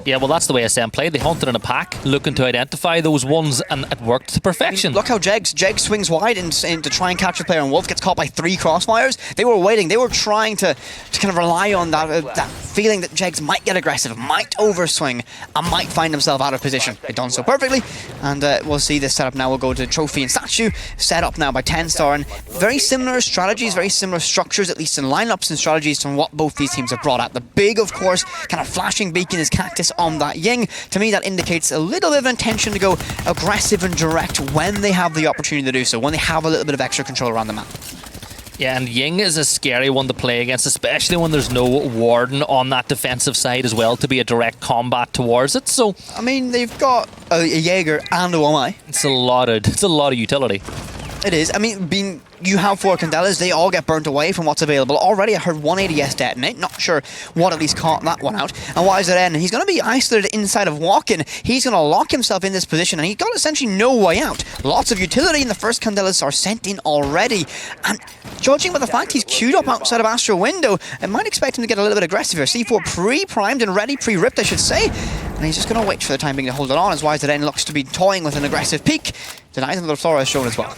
Speaker 2: Yeah, well, that's the way Ascend played. They hunted in a pack, looking to identify those ones, and it worked to perfection.
Speaker 1: Look how Jegs swings wide and to try and catch a player, and Wolf gets caught by 3 crossfires. They were waiting. They were trying to kind of rely on that feeling that Jegs might get aggressive, might overswing, and might find himself out of position. They've done so perfectly, and we'll see this setup now. We'll go to Trophy and Statue, set up now by TenStar, and very similar strategies, very similar structures, at least in lineups and strategies from what both these teams have brought out. The big, of course, kind of flashing beacon is Cactus on that Ying. To me, that indicates a little bit of intention to go aggressive and direct when they have the opportunity to do so, when they have a little bit of extra control around the map.
Speaker 2: Yeah, and Ying is a scary one to play against, especially when there's no Warden on that defensive side as well to be a direct combat towards it. So,
Speaker 1: I mean, they've got a Jaeger and a Wamai.
Speaker 2: It's a lot of utility.
Speaker 1: It is. I mean, you have 4 Candelas, they all get burnt away from what's available. Already I heard 180S detonate, not sure what at least caught that one out. And YZN, he's going to be isolated inside of Walk-In. He's going to lock himself in this position, and he's got essentially no way out. Lots of utility, and the first Candelas are sent in already. And judging by the fact he's queued up outside of Astro Window, I might expect him to get a little bit aggressive here. C4 pre-primed and ready, pre-ripped I should say. And he's just going to wait for the time being to hold it on, as YZN looks to be toying with an aggressive peek. Denies him the Flora is shown as well.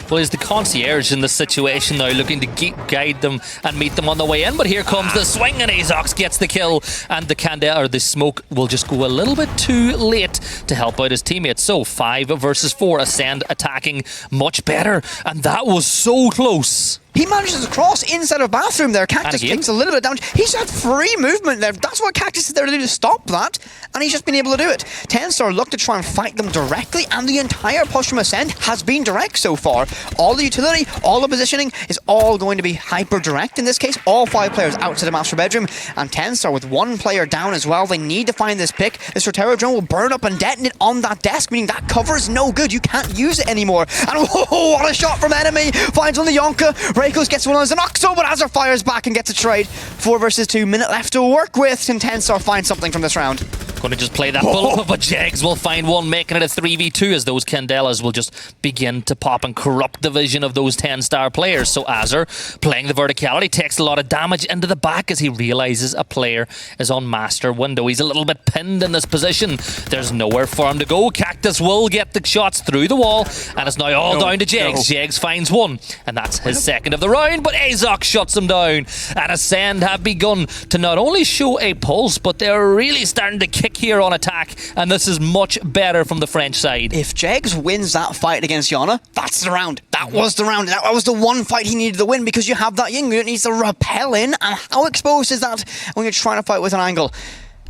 Speaker 2: Well, he's the concierge in this situation now, looking to guide them and meet them on the way in. But here comes the swing, and Azox gets the kill, and the Candela, or the smoke, will just go a little bit too late to help out his teammates. So 5 versus 4, Ascend attacking much better, and that was so close.
Speaker 1: He manages to cross inside of bathroom there. Cactus takes a little bit of damage. He's had free movement there. That's what Cactus is there to do, to stop that. And he's just been able to do it. TenStar look to try and fight them directly, and the entire push from Ascend has been direct so far. All the utility, all the positioning is all going to be hyper direct in this case. All 5 players outside the master bedroom, and TenStar with 1 player down as well. They need to find this pick. This Rotero drone will burn up and detonate on that desk, meaning that cover is no good. You can't use it anymore. And whoa, what a shot from enemy. Finds on the Yonka. Reikos gets one on Xenoxo, but Azur fires back and gets a trade. 4 versus 2, minute left to work with. Can TenStar find something from this round?
Speaker 2: Going to just play that bullet, but Jegs will find one, making it a 3v2 as those Candelas will just begin to pop and corrupt the vision of those TenStar players. So Azur, playing the verticality, takes a lot of damage into the back as he realizes a player is on master window. He's a little bit pinned in this position. There's nowhere for him to go. Cactus will get the shots through the wall, and it's now all down to Jegs. Jegs finds one, and that's his second of the round, but Azox shuts him down. And Ascend have begun to not only show a pulse, but they're really starting to kick here on attack, and this is much better from the French side.
Speaker 1: If Jegs wins that fight against Yana, that's the round. That was the round. That was the one fight he needed to win, because you have that Ying who needs to rappel in, and how exposed is that when you're trying to fight with an angle?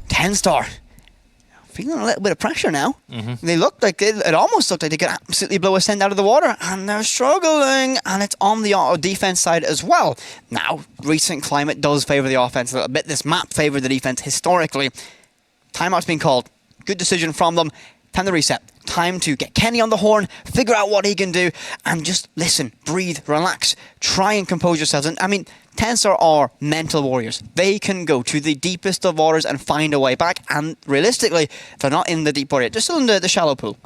Speaker 1: TenStar feeling a little bit of pressure now. They looked like it almost looked like they could absolutely blow Ascend out of the water, and they're struggling, and it's on the auto defense side as well. Now, recent climate does favour the offense a little bit. This map favoured the defense historically. Timeout's been called. Good decision from them. Time to reset. time to get Kenny on the horn, figure out what he can do, and just listen, breathe, relax, try and compose yourselves. And I mean, Tenstar are mental warriors. They can go to the deepest of waters and find a way back, and realistically, they're not in the deep water, they're still in the shallow pool.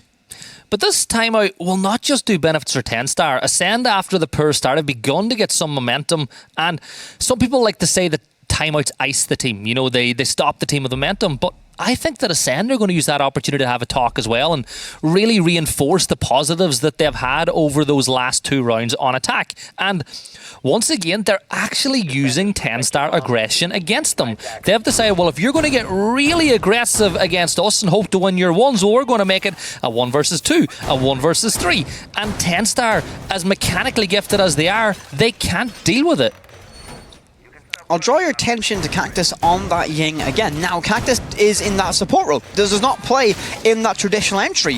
Speaker 2: But this timeout will not just do benefits for Tenstar. Ascend, after the poor start, have begun to get some momentum, and some people like to say that timeouts ice the team. You know, they stop the team with momentum, but I think that Ascend are going to use that opportunity to have a talk as well and really reinforce the positives that they've had over those last 2 rounds on attack. And once again, they're actually using Tenstar aggression against them. They've decided, well, if you're going to get really aggressive against us and hope to win your ones, well, we're going to make it a 1 versus 2, a 1 versus 3. And Tenstar, as mechanically gifted as they are, they can't deal with it.
Speaker 1: I'll draw your attention to Cactus on that Ying again. Now, Cactus is in that support role. Does not play in that traditional entry,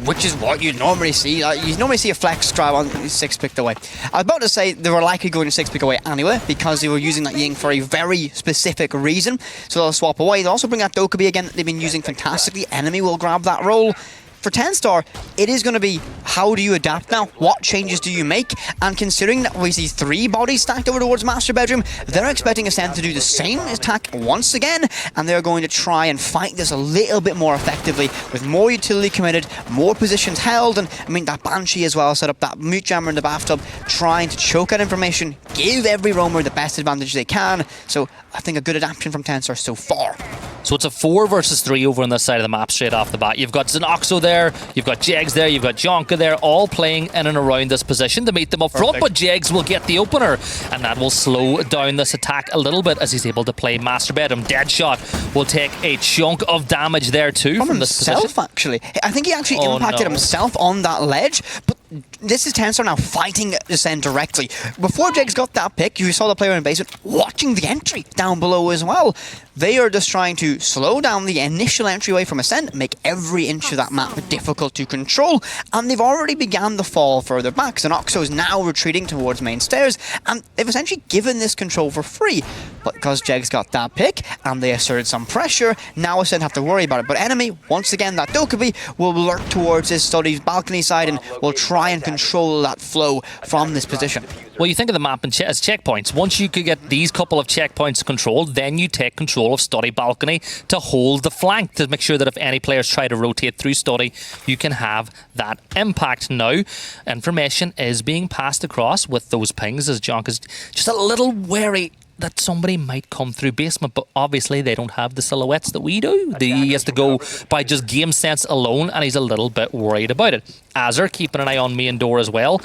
Speaker 1: which is what you normally see. You normally see a flex drive on 6-picked away. I was about to say they were likely going to 6-pick away anyway because they were using that Ying for a very specific reason. So they'll swap away. They'll also bring out Dokubi again. They've been using fantastically. Enemy will grab that role. For Tenstar, it is going to be, how do you adapt now? What changes do you make? And considering that we see 3 bodies stacked over towards Master Bedroom, they're expecting Ascend to do the same attack once again, and they're going to try and fight this a little bit more effectively with more utility committed, more positions held, and I mean that Banshee as well set up that mute jammer in the bathtub, trying to choke out information, give every roamer the best advantage they can. So I think a good adaptation from Tenstar so far.
Speaker 2: So it's a 4 versus 3 over on this side of the map straight off the bat. You've got Xenoxo there, you've got Jegs there, you've got Jonka there, all playing in and around this position to meet them up front, but Jegs will get the opener, and that will slow down this attack a little bit as he's able to play Master Bedroom. Deadshot will take a chunk of damage there too from this position.
Speaker 1: Actually. I think he actually impacted himself on that ledge, but this is Tenstar now fighting Ascend directly. Before Jegs got that pick, you saw the player in basement watching the entry down below as well. They are just trying to slow down the initial entryway from Ascend, make every inch of that map difficult to control, and they've already began the fall further back. Xenoxo is now retreating towards main stairs, and they've essentially given this control for free. But because Jegs got that pick, and they asserted some pressure, now Ascend have to worry about it. But enemy, once again, that Dokubi will lurk towards his study's balcony side and will try and control that flow from this position.
Speaker 2: Well, you think of the map as checkpoints. Once you could get these couple of checkpoints controlled, then you take control of Study Balcony to hold the flank, to make sure that if any players try to rotate through Study, you can have that impact. Now, information is being passed across with those pings, as Jonk is just a little wary that somebody might come through basement, but obviously they don't have the silhouettes that we do. He has to go by just game sense alone, and he's a little bit worried about it. Azure keeping an eye on main door as well.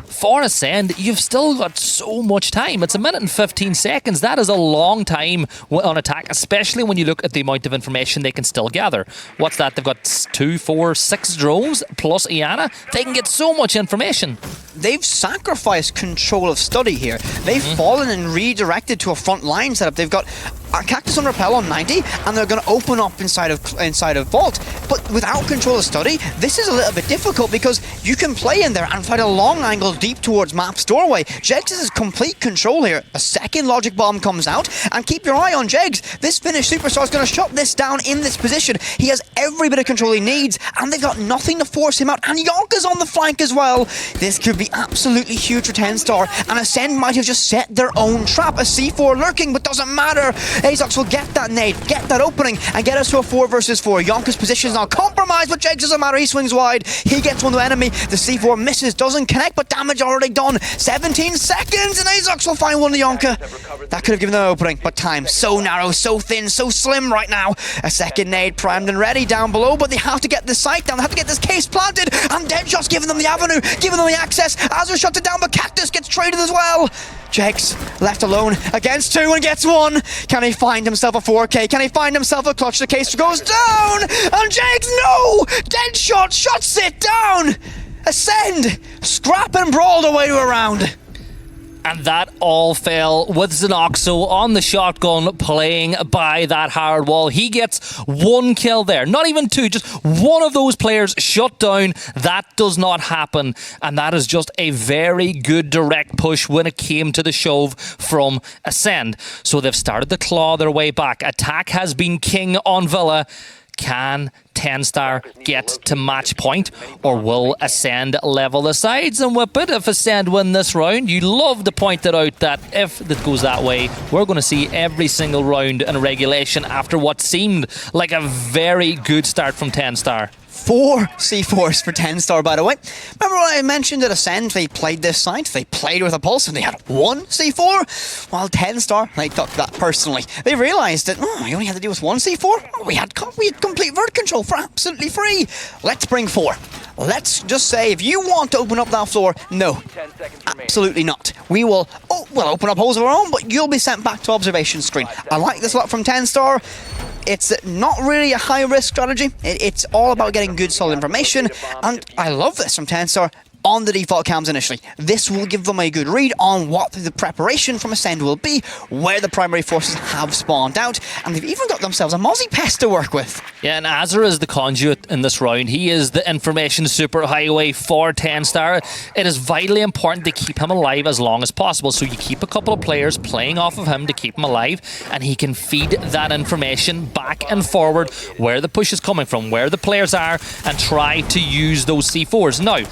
Speaker 2: For Ascend, you've still got so much time. It's 1 minute and 15 seconds. That is a long time on attack, especially when you look at the amount of information they can still gather. What's that? They've got 2, 4, 6 drones plus Iana. They can get so much information.
Speaker 1: They've sacrificed control of Study here. They've fallen and redirected to a front line setup. They've got a Cactus on Repel on 90, and they're going to open up inside of Vault. But without control of Study, this is a little bit difficult because you can play in there and fight a long angle deep towards Map's doorway. Jegs is complete control here. A second Logic Bomb comes out, and keep your eye on Jegs. This Finnish superstar is going to shut this down in this position. He has every bit of control he needs, and they've got nothing to force him out. And Yonka's on the flank as well. This could be absolutely huge for Tenstar, and Ascend might have just set their own trap. A C4 lurking, but doesn't matter. Azox will get that nade, get that opening, and get us to a 4 versus 4. Yonka's position is now compromised, but Jegs doesn't matter. He swings wide. He gets one to enemy. The C4 misses, doesn't connect, but damage already done. 17 seconds, and Azox will find one to Yonka. That could have given them an opening, but time so narrow, so thin, so slim right now. A second nade primed and ready down below, but they have to get this site down. They have to get this case planted, and Deadshot's giving them the avenue, giving them the access. Azure shuts it down, but Cactus gets traded as well. Jegs left alone against 2 and gets 1. Can he find himself a 4K? Can he find himself a clutch? The case goes down, and Jegs, no! Deadshot shuts it down! Ascend! Scrap and brawl the way to a round.
Speaker 2: And that all fell with Xenoxo on the shotgun, playing by that hard wall. He gets 1 kill there. Not even 2, just one of those players shut down. That does not happen. And that is just a very good direct push when it came to the shove from Ascend. So they've started to claw their way back. Attack has been king on Villa. Can 10-star get to match point, or will Ascend level the sides and whip it? If Ascend win this round, you love to point it out that if it goes that way, we're going to see every single round in regulation after what seemed like a very good start from 10-star.
Speaker 1: 4 C4s for 10-star, by the way. Remember what I mentioned at Ascend? They played this site, they played with a pulse, and they had 1 C4. While 10-star, they took that personally. They realised that, we only had to deal with 1 C4. We had complete vert control for absolutely free. Let's bring 4. Let's just say, if you want to open up that floor, no, absolutely not. We'll open up holes of our own, but you'll be sent back to observation screen. I like this a lot from 10-star. It's not really a high-risk strategy. It's all about getting good, solid information, and I love this from 10-star. On the default cams initially. This will give them a good read on what the preparation from Ascend will be, where the primary forces have spawned out, and they've even got themselves a Mozzie Pest to work with.
Speaker 2: Yeah, and Azure is the conduit in this round. He is the information superhighway for 10-star. It is vitally important to keep him alive as long as possible, so you keep a couple of players playing off of him to keep him alive, and he can feed that information back and forward where the push is coming from, where the players are, and try to use those C4s. Now,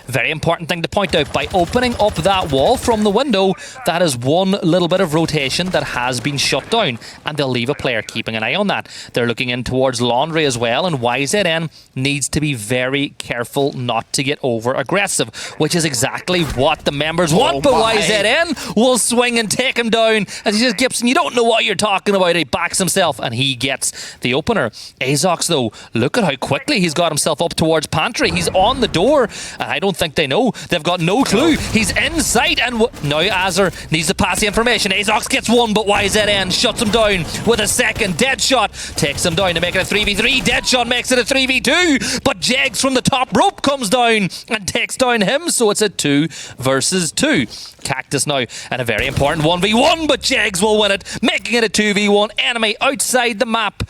Speaker 2: very important thing to point out, by opening up that wall from the window, that is one little bit of rotation that has been shut down, and they'll leave a player keeping an eye on that. They're looking in towards Laundry as well, and YZN needs to be very careful not to get over aggressive, which is exactly what the members want, but YZN will swing and take him down, as he says, Gibson, you don't know what you're talking about. He backs himself, and he gets the opener. Azox, though, look at how quickly he's got himself up towards Pantry. He's on the door, and I don't think they know. They've got no clue. He's in sight, and now Azure needs to pass the information. Azox gets 1, but YZN shuts him down with a second. Deadshot takes him down to make it a 3v3. Deadshot makes it a 3v2, but Jegs from the top rope comes down and takes down him, so it's a 2 versus 2. Cactus now, and a very important 1v1, but Jegs will win it, making it a 2v1. Enemy outside the map.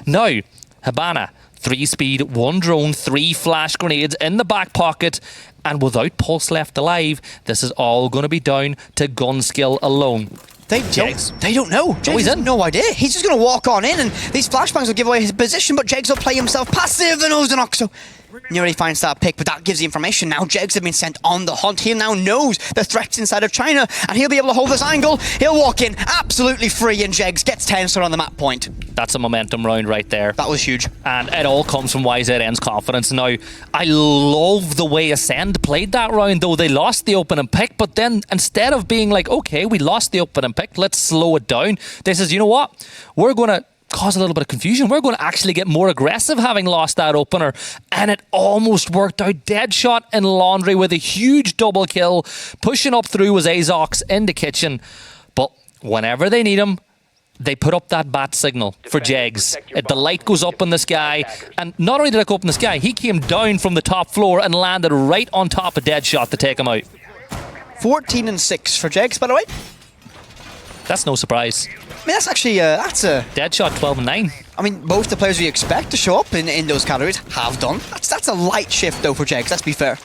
Speaker 2: Now, Habana, 3 speed, 1 drone, 3 flash grenades in the back pocket, and without Pulse left alive, this is all going to be down to gun skill alone.
Speaker 1: They don't know. Jegs has no idea. He's just going to walk on in, and these flashbangs will give away his position, but Jegs will play himself passive, and Ozanoxo nearly finds that pick, but that gives the information. Now Jegs have been sent on the hunt. He now knows the threats inside of China, and he'll be able to hold this angle. He'll walk in absolutely free, and Jegs gets 10-star on the map point.
Speaker 2: That's a momentum round right there.
Speaker 1: That was huge.
Speaker 2: And it all comes from YZN's confidence. Now, I love the way Ascend played that round, though. They lost the opening pick, but then instead of being like, okay, we lost the opening pick, let's slow it down, they says, you know what? We're going to cause a little bit of confusion. We're going to actually get more aggressive having lost that opener, and it almost worked out. Deadshot in Laundry with a huge double kill. Pushing up through was Azox in the kitchen, but whenever they need him, they put up that bat signal for Jegs. The light goes up in the sky, and not only did it go up in the sky, he came down from the top floor and landed right on top of Deadshot to take him out.
Speaker 1: 14 and 6 for Jegs, by the way.
Speaker 2: That's no surprise.
Speaker 1: I mean, that's actually that's a
Speaker 2: Deadshot 12 and 9.
Speaker 1: I mean, both the players we expect to show up in those categories have done. That's a light shift though for Jegs. Let's be fair.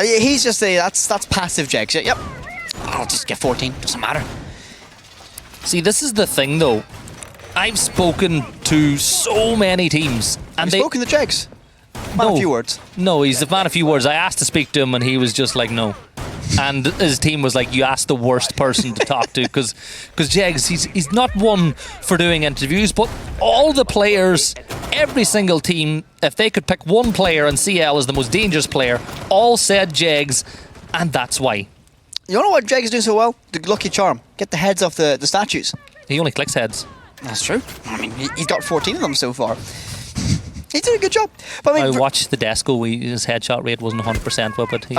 Speaker 1: He's just that's passive Jegs. Yep. I'll just get 14. Doesn't matter.
Speaker 2: See, this is the thing though. I've spoken to so many teams, and
Speaker 1: You've spoken to Jegs. A few words.
Speaker 2: No, he's a man of few words. I asked to speak to him, and he was just like, no. And his team was like, you asked the worst person to talk to, because Jegs, he's not one for doing interviews, but all the players, every single team, if they could pick one player and CL as the most dangerous player, all said Jegs, and that's why.
Speaker 1: You know what Jegs doing so well? The lucky charm. Get the heads off the statues.
Speaker 2: He only clicks heads.
Speaker 1: That's true. I mean, he's got 14 of them so far. He did a good job. But
Speaker 2: I watched the Desco. His headshot rate wasn't 100%, but he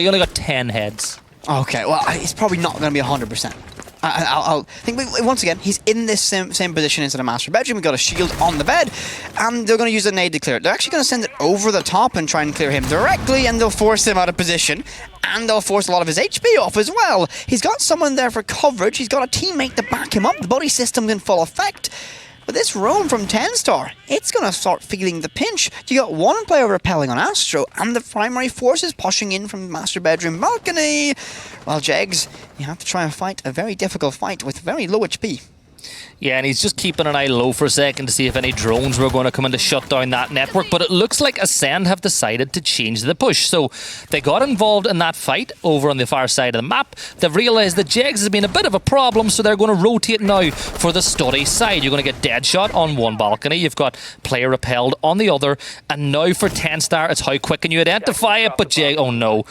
Speaker 2: only got 10 heads.
Speaker 1: Okay, well, it's probably not going to be 100%. I'll think, once again, he's in this same position into the master bedroom. We've got a shield on the bed, and they're going to use a nade to clear it. They're actually going to send it over the top and try and clear him directly, and they'll force him out of position, and they'll force a lot of his HP off as well. He's got someone there for coverage. He's got a teammate to back him up. The body system's in full effect. But this roam from 10-star, it's going to start feeling the pinch. You got one player repelling on Astro, and the primary forces pushing in from the master bedroom balcony. Well, Jegs, you have to try and fight a very difficult fight with very low HP.
Speaker 2: Yeah, and he's just keeping an eye low for a second to see if any drones were going to come in to shut down that network. But it looks like Ascend have decided to change the push. So they got involved in that fight over on the far side of the map. They've realised that Jegs has been a bit of a problem, so they're going to rotate now for the study side. You're going to get Deadshot on one balcony. You've got Player Repelled on the other. And now for 10 Star, it's how quick can you identify it. But Jegs, oh no.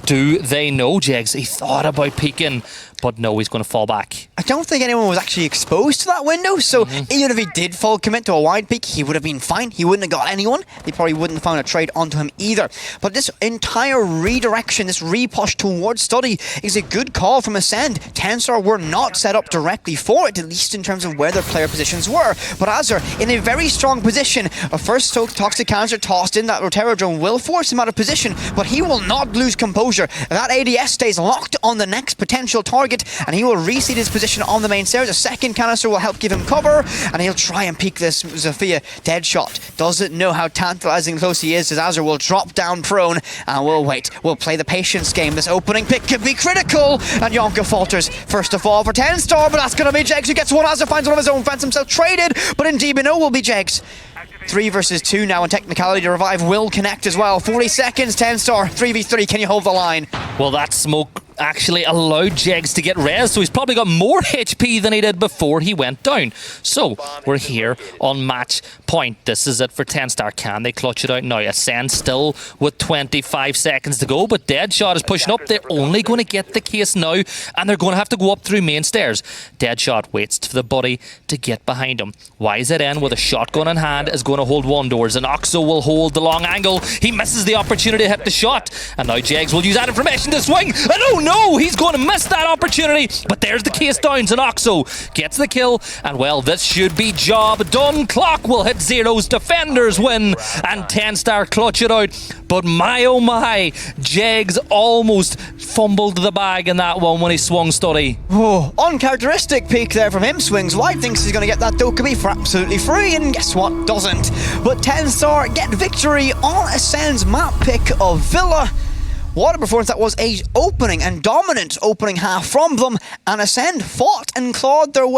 Speaker 2: Do they know Jegs? He thought about peeking. But no, he's going to fall back.
Speaker 1: I don't think anyone was actually exposed to that window, so even if he did full commit to a wide peak, he would have been fine. He wouldn't have got anyone. They probably wouldn't have found a trade onto him either. But this entire redirection, this repush towards Study, is a good call from Ascend. 10 Star were not set up directly for it, at least in terms of where their player positions were. But Azure, in a very strong position, a first Toxic Cancer tossed in, that Rotero drone will force him out of position, but he will not lose composure. That ADS stays locked on the next potential target, and he will reseat his position on the main stairs. A second canister will help give him cover, and he'll try and peek this Zofia. Deadshot doesn't know how tantalizing close he is, as Azure will drop down prone, and we'll wait. We'll play the patience game. This opening pick could be critical, and Yonka falters. First of all for 10 Star, but that's going to be Jegs who gets one. Azure finds one of his own, finds himself traded, but indeed no will be Jegs. 3 versus 2 now, and technicality to revive will connect as well. 40 seconds, 10 Star, 3v3, can you hold the line?
Speaker 2: Well, that smoke actually allowed Jegs to get res, so he's probably got more HP than he did before he went down. So we're here on match point. This is it for 10 Star. Can they clutch it out now? Ascend still with 25 seconds to go, but Deadshot is pushing up. They're only going to get the case now, and they're going to have to go up through main stairs. Deadshot waits for the buddy to get behind him. YZN with a shotgun in hand is going to hold one doors, and Oxo will hold the long angle. He misses the opportunity to hit the shot, and now Jegs will use that information to swing, and oh no, he's going to miss that opportunity. But there's the case downs, and Oxo gets the kill, and well, this should be job done. Clock will hit zeros, defenders win, and 10 Star clutch it out. But my oh my, Jegs almost fumbled the bag in that one when he swung Study.
Speaker 1: Oh, uncharacteristic peek there from him. Swings wide, thinks he's going to get that Dokkaebi for absolutely free, and guess what? Doesn't. But 10 Star get victory on Ascend's map pick of Villa. What a performance. That was a opening and dominant opening half from them, and Ascend fought and clawed their way